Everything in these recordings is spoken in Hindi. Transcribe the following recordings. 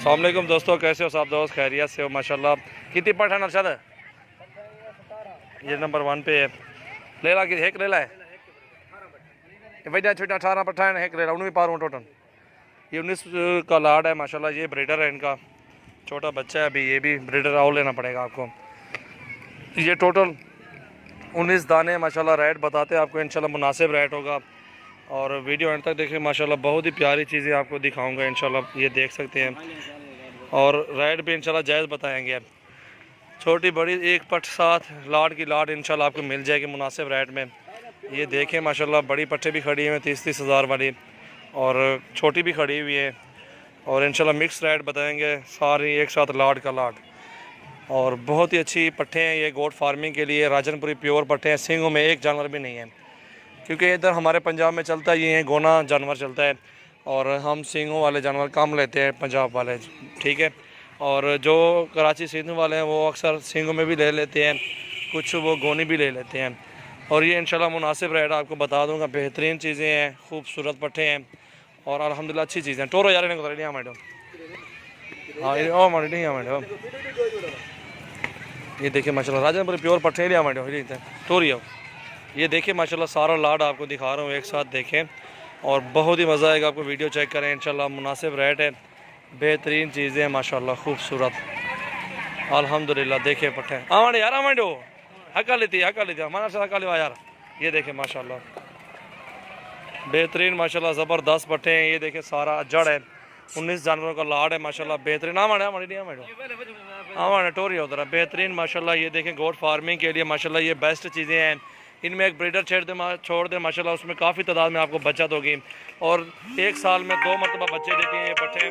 अस्सलाम वालेकुम दोस्तों, कैसे हो सब दोस्त? खैरियत से हो माशाल्लाह। कितनी पठ है नरशद? ये नंबर 1 पे है। लेला की एक लेला है वजह छोटा 18 पट्ठा है, एक लेला 19 पार टोटल। ये 19 का लाड है माशाल्लाह। ये ब्रीडर है, इनका छोटा बच्चा है अभी। ये भी ब्रीडर और लेना पड़ेगा आपको। ये टोटल 19 दाने माशाल्लाह। रेट बताते हैं आपको, इंशाल्लाह मुनासिब रेट होगा। और वीडियो एंड तक देखें माशाल्लाह, बहुत ही प्यारी चीज़ें आपको दिखाऊंगा इंशाल्लाह। ये देख सकते हैं, और रेट भी इंशाल्लाह जायज़ बताएंगे। छोटी बड़ी एक पट साथ लाड की लाड इंशाल्लाह आपको मिल जाएगी मुनासिब रेट में। ये देखें माशाल्लाह, बड़ी पट्टे भी खड़ी हुई हैं 30-30 हज़ार वाली, और छोटी भी खड़ी हुई है। और इंशाल्लाह मिक्स रेट बताएंगे, सारी एक साथ लाड का लाड। और बहुत ही अच्छी पट्टे हैं ये गोट फार्मिंग के लिए। राजनपुरी प्योर पट्टे हैं, सींगों में एक जानवर भी नहीं है, क्योंकि इधर हमारे पंजाब में चलता है ये गोना जानवर चलता है, और हम सींगों वाले जानवर कम लेते हैं पंजाब वाले, ठीक है। और जो कराची सिंध वाले हैं वो अक्सर सींगों में भी ले लेते हैं, कुछ वो गोनी भी ले लेते हैं। और ये इंशाल्लाह मुनासिब रेट आपको बता दूंगा। बेहतरीन चीज़ें हैं, खूबसूरत पट्टे हैं, और अल्हम्दुलिल्लाह अच्छी चीज़ें हैं। टोरो यार इनको मैडम, हाँ ओ मैडम। ये देखिए माशाल्लाह राजनपुरी प्योर पट्टे लिया मैडम, टोरिया। ये देखिए माशाल्लाह, सारा लाड आपको दिखा रहा हूँ, एक साथ देखें और बहुत ही मज़ा आएगा आपको। वीडियो चेक करें इंशाल्लाह। मुनासिब रेट है, बेहतरीन चीज़ें हैं माशाल्लाह, खूबसूरत अल्हम्दुलिल्लाह। देखे पट्टे आवांडे यार, आवांडो हका लेती हमारा से हका लेवा यार। ये देखें माशाल्लाह, बेहतरीन माशाल्लाह, ज़बरदस्त पट्टे हैं। ये देखें सारा जड़ है, 19 जानवरों का लाड है माशाल्लाह। बेहतरीन आवांडे टोरी उधर बेहतरीन माशाल्लाह। ये देखें गोट फार्मिंग के लिए माशाल्लाह ये बेस्ट चीज़ें हैं। इनमें एक ब्रीडर छोड़ दे माशाल्लाह, उसमें काफ़ी तादाद में आपको बचत होगी। और एक साल में 2 मरतबा बच्चे देती हैं ये पट्टे,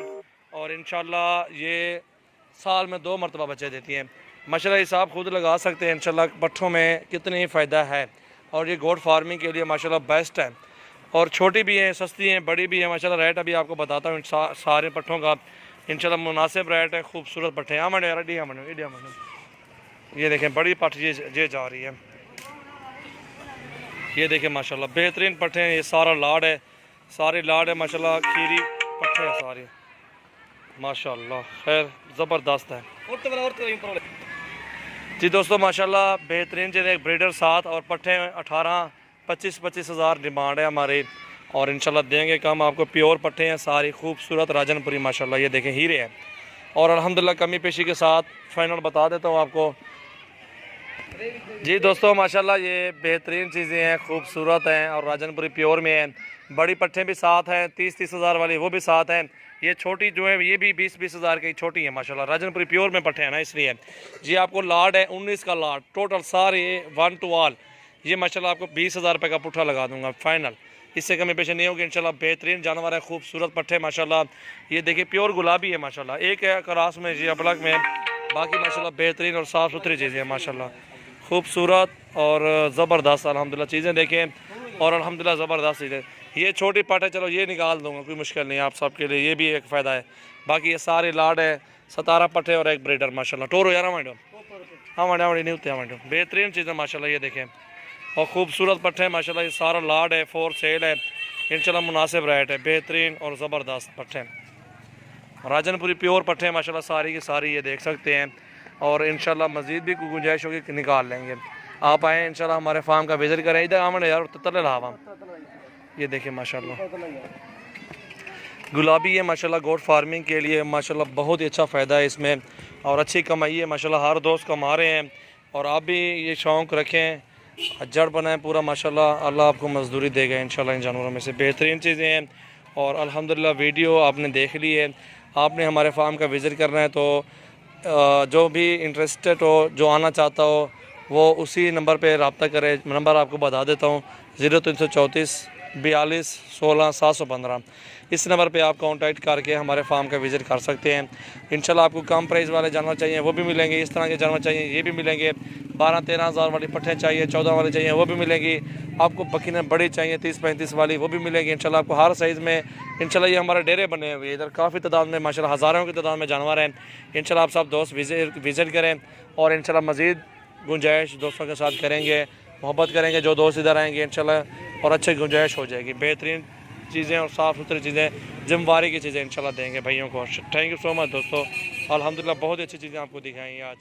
और इंशाल्लाह ये साल में 2 मरतबा बच्चे देती हैं माशाल्लाह। हिसाब खुद लगा सकते हैं इंशाल्लाह पट्ठों में कितनी ही फ़ायदा है। और ये गोट फार्मिंग के लिए माशाल्लाह बेस्ट है। और छोटी भी हैं, सस्ती हैं, बड़ी भी हैं माशाल्लाह। रेट अभी आपको बताता हूँ सारे पट्ठों का इंशाल्लाह मुनासिब रेट है। खूबसूरत पट्टे हैं। ये देखें बड़ी पट्ट ये जा रही है। ये देखें माशाल्लाह, बेहतरीन पट्टे हैं। ये सारा लाड है, सारे लाड है माशाल्लाह। खीरी पट्टे हैं सारे माशाल्लाह। खैर ज़बरदस्त है जी दोस्तों माशाल्लाह। बेहतरीन चीज़ एक ब्रीडर साथ, और पट्टे 18-25 हज़ार डिमांड है हमारी, और इंशाल्लाह देंगे कम आपको। प्योर पट्टे हैं सारी, खूबसूरत राजनपुरी माशाल्लाह। ये देखें हीरे हैं, और अल्हम्दुलिल्लाह कमी पेशी के साथ फाइनल बता देता हूँ आपको जी दोस्तों माशाल्लाह। ये बेहतरीन चीज़ें हैं, खूबसूरत हैं, और राजनपुरी प्योर में हैं। बड़ी पट्टे भी साथ हैं 30-30 हज़ार वाली, वो भी साथ हैं। ये छोटी जो है ये भी 20-20 हज़ार की छोटी है माशाल्लाह। राजनपुरी प्योर में पट्टे हैं ना, इसलिए जी आपको लाड है 19 का लाड टोटल सारे 1 to ऑल। ये माशाल्लाह आपको 20 हज़ार रुपये का पुट्ठा लगा दूंगा फाइनल, इससे कमी पेशी नहीं होगी इंशाल्लाह। बेहतरीन जानवर है, खूबसूरत पट्टे माशाल्लाह। ये देखिए प्योर गुलाबी है माशाल्लाह, एक है क्रास में जी अपलग में, बाकी माशाल्लाह बेहतरीन और साफ़ सुथरी चीज़ें हैं माशाल्लाह। खूबसूरत और ज़बरदस्त अल्हम्दुलिल्लाह चीज़ें देखें, और अल्हम्दुलिल्लाह ज़बरदस्त चीज़ें। ये छोटी पट है, चलो ये निकाल दूंगा, कोई मुश्किल नहीं आप सब के लिए, ये भी एक फ़ायदा है। बाकी ये सारे लाड है, 17 पट्टे और एक ब्रीडर माशाल्लाह। टोरो यार मैडम, हाँ मैडम नहीं होते मैडम। बेहतरीन चीज़ें माशाल्लाह। ये देखें, और खूबसूरत पट्टे हैं माशाल्लाह। ये सारा लाड है, 4 सेल है इंशाल्लाह। मुनासिब रेट है, बेहतरीन और ज़बरदस्त पट्टे हैं। राजनपुरी प्योर पट्टे हैं माशाल्लाह, सारी की सारी ये देख सकते हैं। और इंशाल्लाह मज़ीद भी कोई गुंजाइश होगी निकाल लेंगे। आप आएँ इंशाल्लाह, हमारे फार्म का विज़िट करें। इधर आमने यार तले लावा, ये देखें माशाल्लाह गुलाबी है माशाल्लाह। गोट फार्मिंग के लिए माशाल्लाह बहुत ही अच्छा फ़ायदा है इसमें, और अच्छी कमाई है माशाल्लाह। हर दोस्त कमा रहे हैं, और आप भी ये शौक़ रखें, जड़ बनाएं पूरा माशाल्लाह। अल्लाह आपको मजदूरी देगा इंशाल्लाह इन जानवरों में से। बेहतरीन चीज़ें हैं, और अल्हम्दुलिल्लाह वीडियो आपने देख ली है। आपने हमारे फार्म का विज़िट करना है तो जो भी इंटरेस्टेड हो, जो आना चाहता हो, वो उसी नंबर पे रब्ता करे। नंबर आपको बता देता हूँ, 0334 42 16 715। इस नंबर पे आप कांटेक्ट करके हमारे फार्म का विज़िट कर सकते हैं इंशाल्लाह। आपको कम प्राइस वाले जानवर चाहिए वो भी मिलेंगे, इस तरह के जानवर चाहिए ये भी मिलेंगे। 12-13 हज़ार वाली पट्ठे चाहिए, 14 वाली चाहिए वो भी मिलेंगी। आपको बकीने बड़ी चाहिए 30-35 वाली वो भी मिलेगी इंशाल्लाह। आपको हर साइज़ में इंशाल्लाह। ये हमारे डेरे बने हुए इधर काफ़ी तादाद में माशाल्लाह, हज़ारों की तादाद में जानवर हैं इंशाल्लाह। आप सब दोस्त विज़िट करें, और इंशाल्लाह मज़ीद गुंजाइश दोस्तों के साथ करेंगे, मोहब्बत करेंगे जो दोस्त इधर आएंगे इंशाल्लाह, और अच्छी गुंजाइश हो जाएगी। बेहतरीन चीज़ें और साफ़ सुथरी चीज़ें, जिम्मेवारी की चीज़ें इंशाल्लाह देंगे भाइयों को। थैंक यू सो मच दोस्तों, अल्हम्दुलिल्लाह बहुत अच्छी चीज़ें आपको दिखाई आज।